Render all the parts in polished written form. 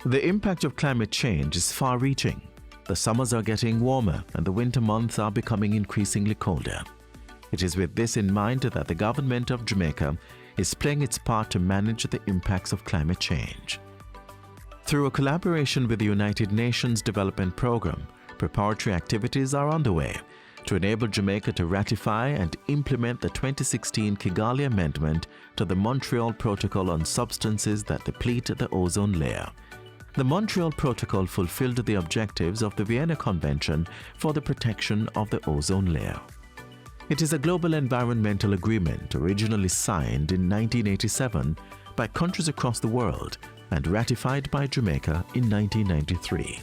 The impact of climate change is far-reaching. The summers are getting warmer and the winter months are becoming increasingly colder. It is with this in mind that the government of Jamaica is playing its part to manage the impacts of climate change. Through a collaboration with the United Nations Development Programme, preparatory activities are underway to enable Jamaica to ratify and implement the 2016 Kigali Amendment to the Montreal Protocol on substances that deplete the ozone layer. The Montreal Protocol fulfilled the objectives of the Vienna Convention for the protection of the ozone layer. It is a global environmental agreement originally signed in 1987 by countries across the world and ratified by Jamaica in 1993.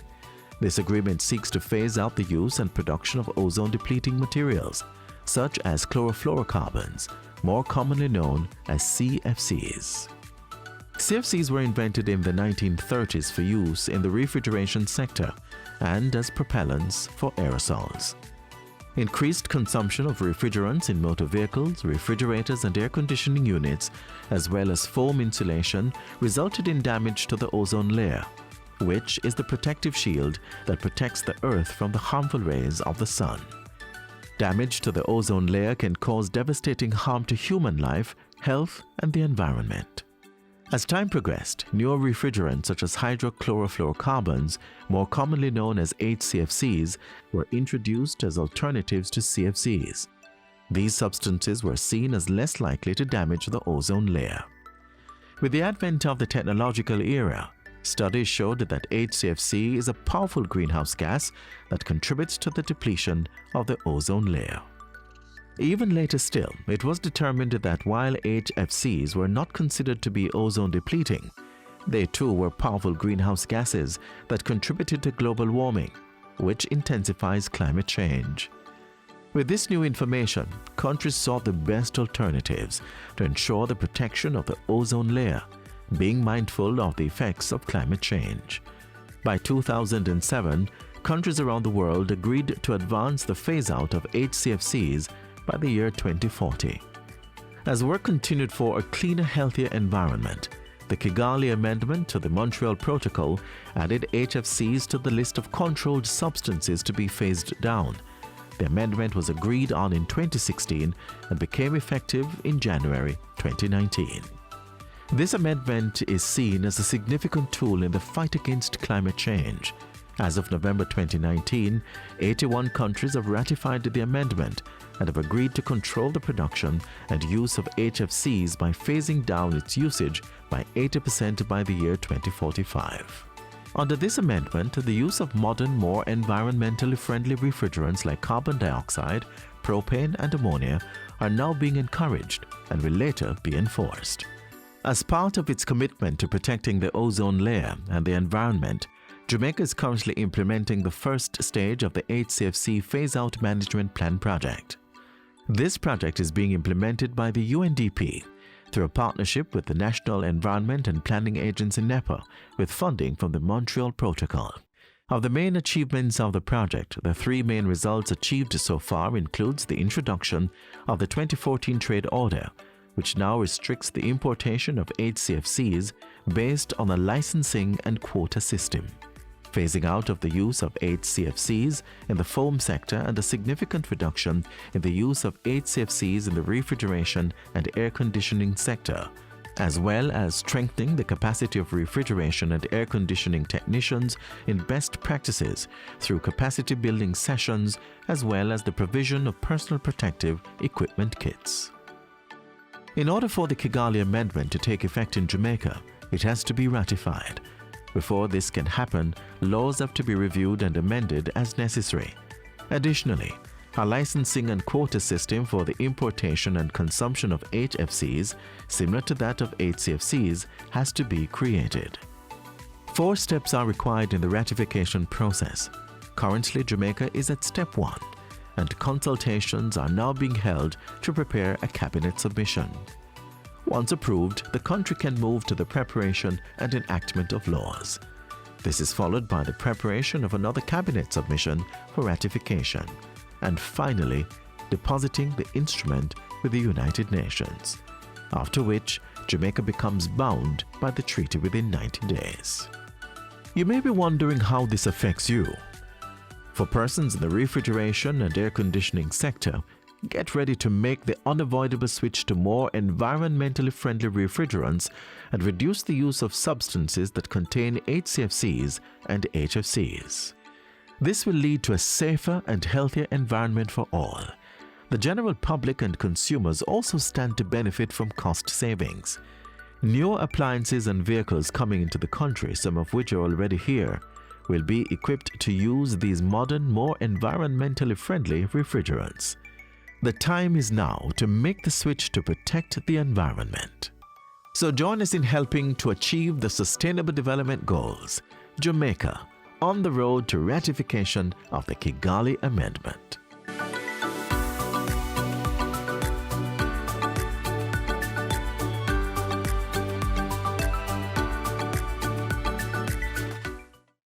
This agreement seeks to phase out the use and production of ozone-depleting materials, such as chlorofluorocarbons, more commonly known as CFCs. CFCs were invented in the 1930s for use in the refrigeration sector and as propellants for aerosols. Increased consumption of refrigerants in motor vehicles, refrigerators and air conditioning units, as well as foam insulation, resulted in damage to the ozone layer, which is the protective shield that protects the Earth from the harmful rays of the sun. Damage to the ozone layer can cause devastating harm to human life, health and the environment. As time progressed, newer refrigerants such as hydrochlorofluorocarbons, more commonly known as HCFCs, were introduced as alternatives to CFCs. These substances were seen as less likely to damage the ozone layer. With the advent of the technological era, studies showed that HCFC is a powerful greenhouse gas that contributes to the depletion of the ozone layer. Even later still, it was determined that while HFCs were not considered to be ozone depleting, they too were powerful greenhouse gases that contributed to global warming, which intensifies climate change. With this new information, countries sought the best alternatives to ensure the protection of the ozone layer, being mindful of the effects of climate change. By 2007, countries around the world agreed to advance the phase-out of HCFCs by the year 2040. As work continued for a cleaner, healthier environment, the Kigali Amendment to the Montreal Protocol added HFCs to the list of controlled substances to be phased down. The amendment was agreed on in 2016 and became effective in January 2019. This amendment is seen as a significant tool in the fight against climate change. As of November 2019, 81 countries have ratified the amendment and have agreed to control the production and use of HFCs by phasing down its usage by 80% by the year 2045. Under this amendment, the use of modern, more environmentally friendly refrigerants like carbon dioxide, propane and ammonia are now being encouraged and will later be enforced. As part of its commitment to protecting the ozone layer and the environment, Jamaica is currently implementing the first stage of the HCFC Phase-Out Management Plan project. This project is being implemented by the UNDP through a partnership with the National Environment and Planning Agency NEPA with funding from the Montreal Protocol. Of the main achievements of the project, the three main results achieved so far includes the introduction of the 2014 Trade Order, which now restricts the importation of HCFCs based on a licensing and quota system, phasing out of the use of HCFCs in the foam sector and a significant reduction in the use of HCFCs in the refrigeration and air conditioning sector, as well as strengthening the capacity of refrigeration and air conditioning technicians in best practices through capacity building sessions, as well as the provision of personal protective equipment kits. In order for the Kigali Amendment to take effect in Jamaica, it has to be ratified. Before this can happen, laws have to be reviewed and amended as necessary. Additionally, a licensing and quota system for the importation and consumption of HFCs, similar to that of HCFCs, has to be created. 4 steps are required in the ratification process. Currently, Jamaica is at step 1, and consultations are now being held to prepare a cabinet submission. Once approved, the country can move to the preparation and enactment of laws. This is followed by the preparation of another cabinet submission for ratification, and finally, depositing the instrument with the United Nations, after which Jamaica becomes bound by the treaty within 90 days. You may be wondering how this affects you. For persons in the refrigeration and air conditioning sector, get ready to make the unavoidable switch to more environmentally friendly refrigerants and reduce the use of substances that contain HCFCs and HFCs. This will lead to a safer and healthier environment for all. The general public and consumers also stand to benefit from cost savings. Newer appliances and vehicles coming into the country, some of which are already here, will be equipped to use these modern, more environmentally friendly refrigerants. The time is now to make the switch to protect the environment. So join us in helping to achieve the Sustainable Development Goals, Jamaica, on the road to ratification of the Kigali Amendment.